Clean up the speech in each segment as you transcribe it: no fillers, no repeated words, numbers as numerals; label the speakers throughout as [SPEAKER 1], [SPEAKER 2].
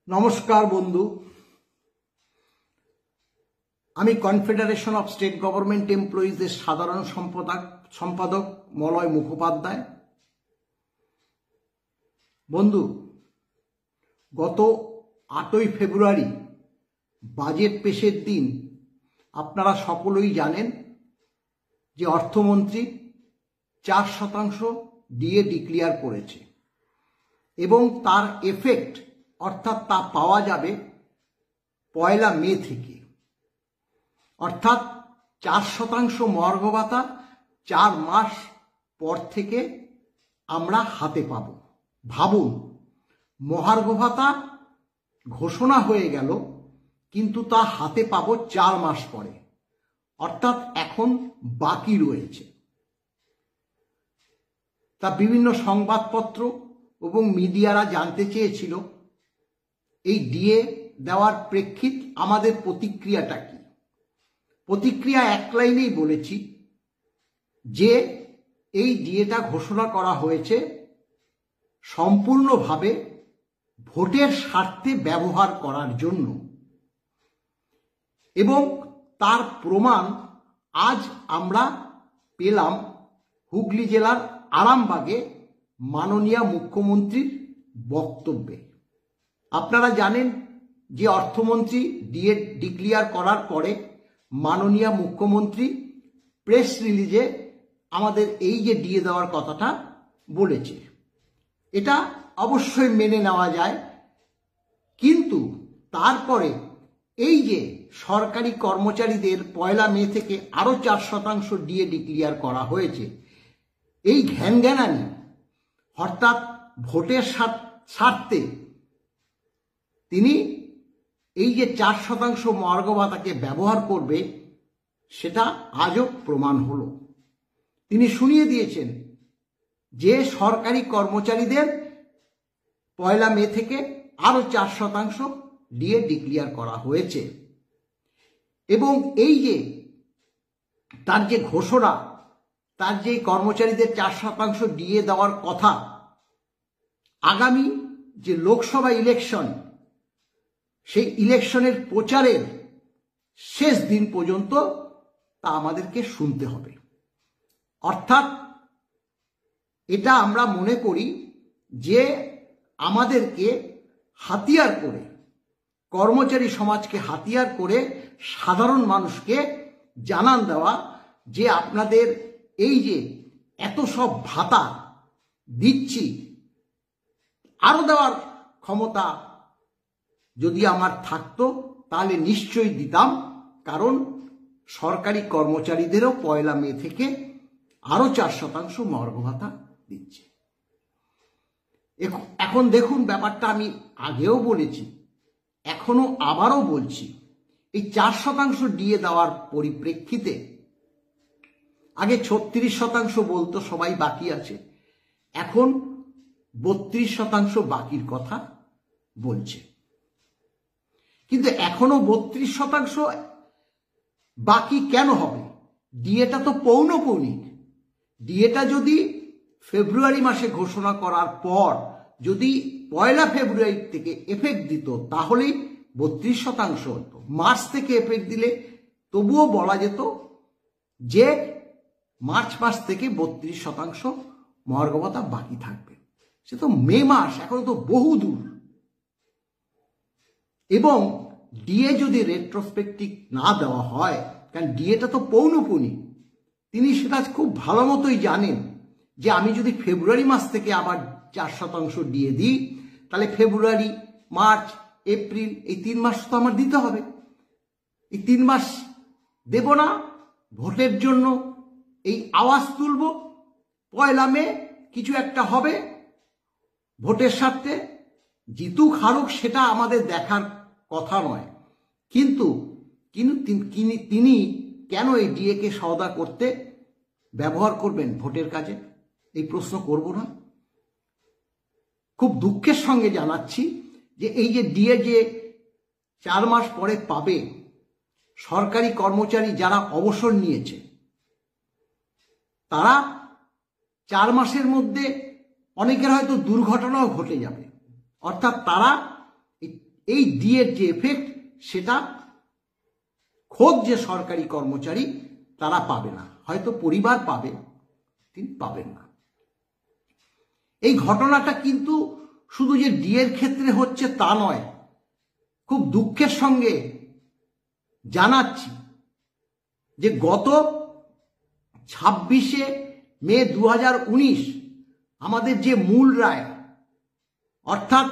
[SPEAKER 1] নমস্কার বন্ধু, আমি কনফেডারেশন অফ স্টেট গভর্নমেন্ট এমপ্লয়িজের সাধারণ সম্পাদক মলয় মুখোপাধ্যায়। বন্ধু, গত 8ই ফেব্রুয়ারি বাজেট পেশের দিন আপনারা সকলেই জানেন যে অর্থমন্ত্রী 4% ডিএ ডিক্লেয়ার করেছে এবং তার এফেক্ট অর্থাৎ তা পাওয়া যাবে 1 মে থেকে। অর্থাৎ 4% মহার্ঘ ভাতা 4 মাস পর থেকে আমরা হাতে পাব। ভাবুন, মহার্ঘ ভাতা ঘোষণা হয়ে গেল কিন্তু তা হাতে পাব 4 মাস পরে, অর্থাৎ এখন বাকি রয়েছে। তা বিভিন্ন সংবাদপত্র এবং মিডিয়ারা জানতে চেয়েছিল এই ডিএ দেওয়ার প্রেক্ষিত আমাদের প্রতিক্রিয়াটা কি। প্রতিক্রিয়া এক লাইনেই বলেছি যে এই ডিএটা ঘোষণা করা হয়েছে সম্পূর্ণভাবে ভোটের স্বার্থে ব্যবহার করার জন্য, এবং তার প্রমাণ আজ আমরা পেলাম হুগলি জেলার আরামবাগে মাননীয় মুখ্যমন্ত্রীর বক্তব্যে। আপনারা জানেন যে অর্থমন্ত্রী ডিএ ডিক্লেয়ার করার পরে মাননীয় মুখ্যমন্ত্রী প্রেস রিলিজে আমাদের এই যে ডিএ দেওয়ার কথাটা বলেছে, এটা অবশ্যই মেনে নেওয়া যায়। কিন্তু তারপরে এই যে সরকারি কর্মচারীদের 1 মে থেকে আরো 4% ডিএ ডিক্লেয়ার করা হয়েছে, এই ঘ্যানঘ্যানানি অর্থাৎ ভোটের স্বার্থে তিনি এই যে 4% মহার্ঘ ভাতাকে ব্যবহার করবে সেটা আজও প্রমাণ হলো। তিনি শুনিয়ে দিয়েছেন যে সরকারি কর্মচারীদের 1 মে থেকে আরো 4% ডিএ ডিক্লেয়ার করা হয়েছে এবং এই যে তার যে ঘোষণা, তার যে কর্মচারীদের 4% ডিএ দেওয়ার কথা, আগামী যে লোকসভা ইলেকশন, সেই ইলেকশনের প্রচারের শেষ দিন পর্যন্ত তা আমাদেরকে শুনতে হবে। অর্থাৎ এটা আমরা মনে করি যে আমাদেরকে হাতিয়ার করে, কর্মচারী সমাজকে হাতিয়ার করে সাধারণ মানুষকে জানান দেওয়া যে আপনাদের এই যে এত সব ভাতা দিচ্ছি, আরো দেওয়ার ক্ষমতা যদি আমার থাকতো তাহলে নিশ্চয়ই দিতাম, কারণ সরকারি কর্মচারীদেরও 1 মে থেকে আরো 4% মহার্ঘ ভাতা দিচ্ছে। এখন দেখুন, ব্যাপারটা আমি আগেও বলেছি, এখনো আবারও বলছি, এই 4% ডিএ দেওয়ার পরিপ্রেক্ষিতে আগে 36% বলতো সবাই বাকি আছে, এখন 32% বাকির কথা বলছে। কিন্তু এখনো 32% বাকি কেন হবে? ডিএটা তো পৌনঃপুনিক। ডিএটা যদি ফেব্রুয়ারি মাসে ঘোষণা করার পর যদি 1 ফেব্রুয়ারি থেকে এফেক্ট দিত তাহলেই 32% হতো। মার্চ থেকে এফেক্ট দিলে তবুও বলা যেত যে মার্চ মাস থেকে 32% মহার্ঘ ভাতা বাকি থাকবে। সে তো মে মাস, এখন তো বহু দূর। এবং ডিএ যদি রেট্রোস্পেক্টিভ না দেওয়া হয়, কারণ ডিএটা তো পৌনঃপুনিক, তিনি সেটা খুব ভালো মতোই জানেন যে আমি যদি ফেব্রুয়ারি মাস থেকে আবার 4% ডিএ দিই তাহলে ফেব্রুয়ারি, মার্চ, এপ্রিল এই 3 মাস তো আমার দিতে হবে। এই 3 মাস দেব না, ভোটের জন্য এই আওয়াজ তুলব, 1 মে কিছু একটা হবে ভোটের স্বার্থে, জিতুক হারুক সেটা আমাদের দেখার কথা নয়। কিন্তু তিনি কেন এই ডিএ কে সওদা করতে ব্যবহার করবেন ভোটের কাজে, এই প্রশ্ন করব না? খুব দুঃখের সঙ্গে জানাচ্ছি যে এই যে ডিএ যে 4 মাস পরে পাবে, সরকারি কর্মচারী যারা অবসর নিয়েছে তারা 4 মাসের মধ্যে অনেকের হয়তো দুর্ঘটনাও ঘটে যাবে, অর্থাৎ তারা এই ডিএর যে এফেক্ট সেটা খোদ যে সরকারি কর্মচারী তারা পাবে না, হয়তো পরিবার পাবে, তিনি পাবেন না। এই ঘটনাটা কিন্তু শুধু যে ডিএর ক্ষেত্রে হচ্ছে তা নয়, খুব দুঃখের সঙ্গে জানাচ্ছি যে গত 26শে মে 2019 আমাদের যে মূল রায়, অর্থাৎ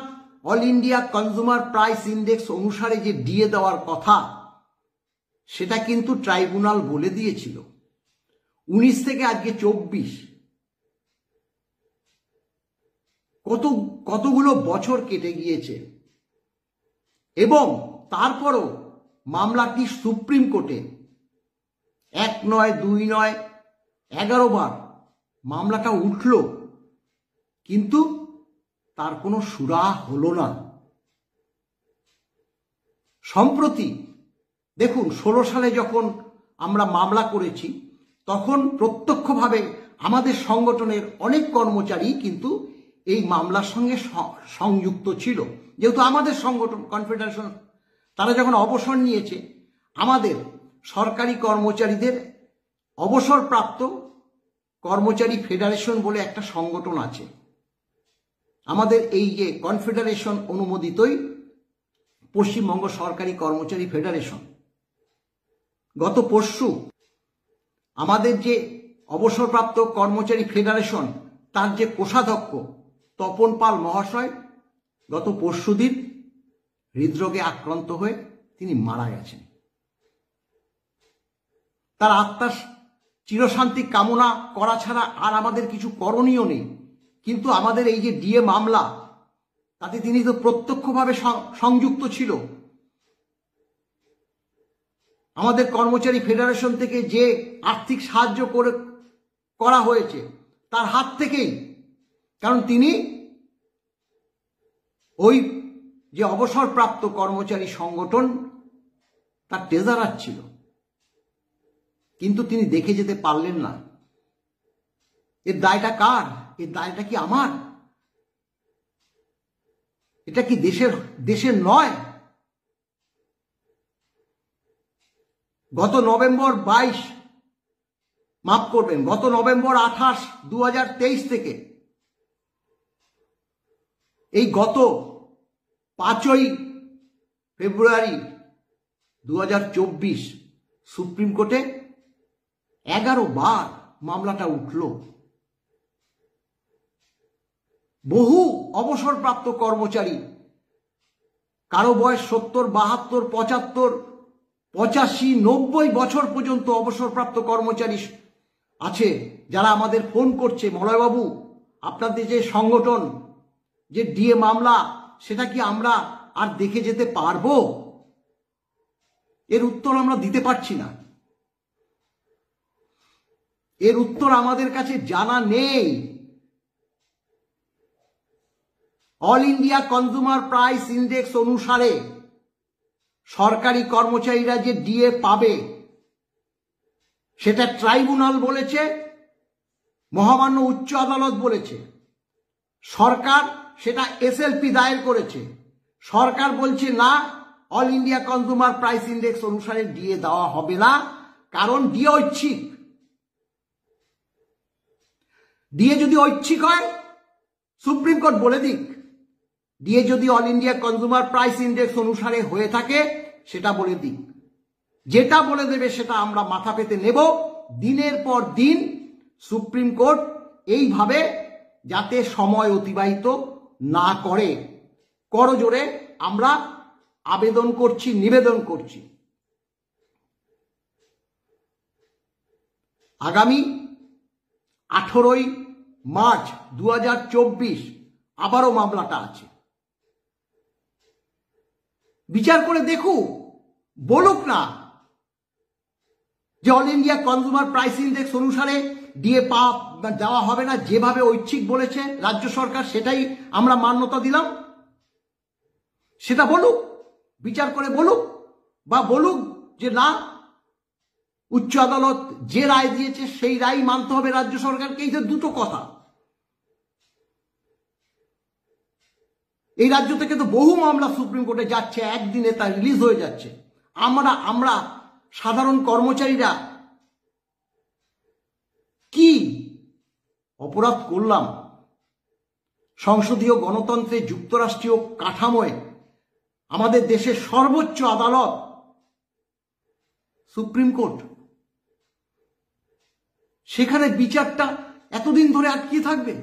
[SPEAKER 1] all India consumer price index অনুসারে যে ডিএ দেওয়ার কথা, সেটা কিন্তু ট্রাইব্যুনাল বলে দিয়েছিল 19 থেকে আজকে 24, কতগুলো বছর কেটে গিয়েছে, এবং তারপরও মামলাটি সুপ্রিম কোর্টে 1 নয় 2 নয় 11 বার মামলাটা উঠল, কিন্তু তার কোনো সুরাহা হলো না। সম্প্রতি দেখুন 16 সালে যখন আমরা মামলা করেছি, তখন প্রত্যক্ষভাবে আমাদের সংগঠনের অনেক কর্মচারী কিন্তু এই মামলার সঙ্গে সংযুক্ত ছিল, যেহেতু আমাদের সংগঠন কনফেডারেশন তারা যখন অবসর নিয়েছে, আমাদের সরকারি কর্মচারীদের অবসরপ্রাপ্ত কর্মচারী ফেডারেশন বলে একটা সংগঠন আছে। আমাদের এই যে কনফেডারেশন অনুমোদিতই পশ্চিমবঙ্গ সরকারি কর্মচারী ফেডারেশন। গত পরশু আমাদের যে অবসরপ্রাপ্ত কর্মচারী ফেডারেশন, তার যে কোষাধ্যক্ষ তপন পাল মহাশয় গত পরশুদিন হৃদরোগে আক্রান্ত হয়ে তিনি মারা গেছেন। তার আত্মার চিরশান্তি কামনা করা ছাড়া আর আমাদের কিছু করণীয় নেই। কিন্তু আমাদের এই যে ডিএ মামলা, তাতে তিনি তো প্রত্যক্ষভাবে সংযুক্ত ছিল। আমাদের কর্মচারী ফেডারেশন থেকে যে আর্থিক সাহায্য করা হয়েছে তার হাত থেকেই, কারণ তিনি ওই যে অবসরপ্রাপ্ত কর্মচারী সংগঠন তার ট্রেজারার ছিল, কিন্তু তিনি দেখে যেতে পারলেন না। এর দায়টা কার? এর দায়টা কি আমার? এটা কি দেশের নয়? গত নভেম্বর 22, মাফ করবেন, গত নভেম্বর 28, 2023 থেকে এই গত 5ই ফেব্রুয়ারি 2024 সুপ্রিম কোর্টে 11 বার মামলাটা উঠল। বহু অবসরপ্রাপ্ত কর্মচারী, কারো বয়স 70, 72, 75, 85, 90 বছর পর্যন্ত অবসরপ্রাপ্ত কর্মচারী আছে, যারা আমাদের ফোন করছে, মলয়বাবু আপনাদের যে সংগঠন যে ডিএ মামলা, সেটা কি আমরা আর দেখে যেতে পারবো? এর উত্তর আমরা দিতে পারছি না। এর উত্তর আমাদের কাছে জানা নেই। All India consumer price index অনুসারে সরকারি কর্মচারীরা যে ডিএ পাবে, সেটা ট্রাইব্যুনাল বলেছে, মহামান্য উচ্চ আদালত বলেছে, সরকার সেটা এসএলপি দায়ের করেছে। সরকার বলছে না, all India consumer price index অনুসারে ডিএ দেওয়া হবে না, কারণ ডিএ ঐচ্ছিক। ডিএ যদি ঐচ্ছিক হয়, সুপ্রিম কোর্ট বলে দিক। ডিএ যদি all India consumer price index অনুসারে হয়ে থাকে, সেটা বলে দিক। যেটা বলে দেবে সেটা আমরা মাথা পেতে নেব। দিনের পর দিন সুপ্রিম কোর্ট এইভাবে যাতে সময় অতিবাহিত না করে, করজোড়ে আমরা আবেদন করছি, নিবেদন করছি। আগামী 18ই মার্চ 2024 আবারও মামলাটা আছে। বিচার করে দেখুক, বলুক না যে all India consumer price index অনুসারে ডিএ দেওয়া হবে না, যেভাবে ঐচ্ছিক বলেছে রাজ্য সরকার সেটাই আমরা মান্যতা দিলাম। সেটা বলুক, বিচার করে বলুক, বা বলুক যে না, উচ্চ আদালত যে রায় দিয়েছে সেই রায় মানতে হবে রাজ্য সরকারকে। এই যে দুটো কথা। এই রাজ্য থেকে তো বহু মামলা সুপ্রিম কোর্টে যাচ্ছে, একদিনে তা রিলিজ হয়ে যাচ্ছে। আমরা সাধারণ কর্মচারীরা কি অপরাধ করলাম? সংসদীয় গণতন্ত্রে যুক্তরাষ্ট্রীয় কাঠামোয় আমাদের দেশের সর্বোচ্চ আদালত সুপ্রিম কোর্ট, সেখানে বিচারটা এতদিন ধরে আটকে থাকবে?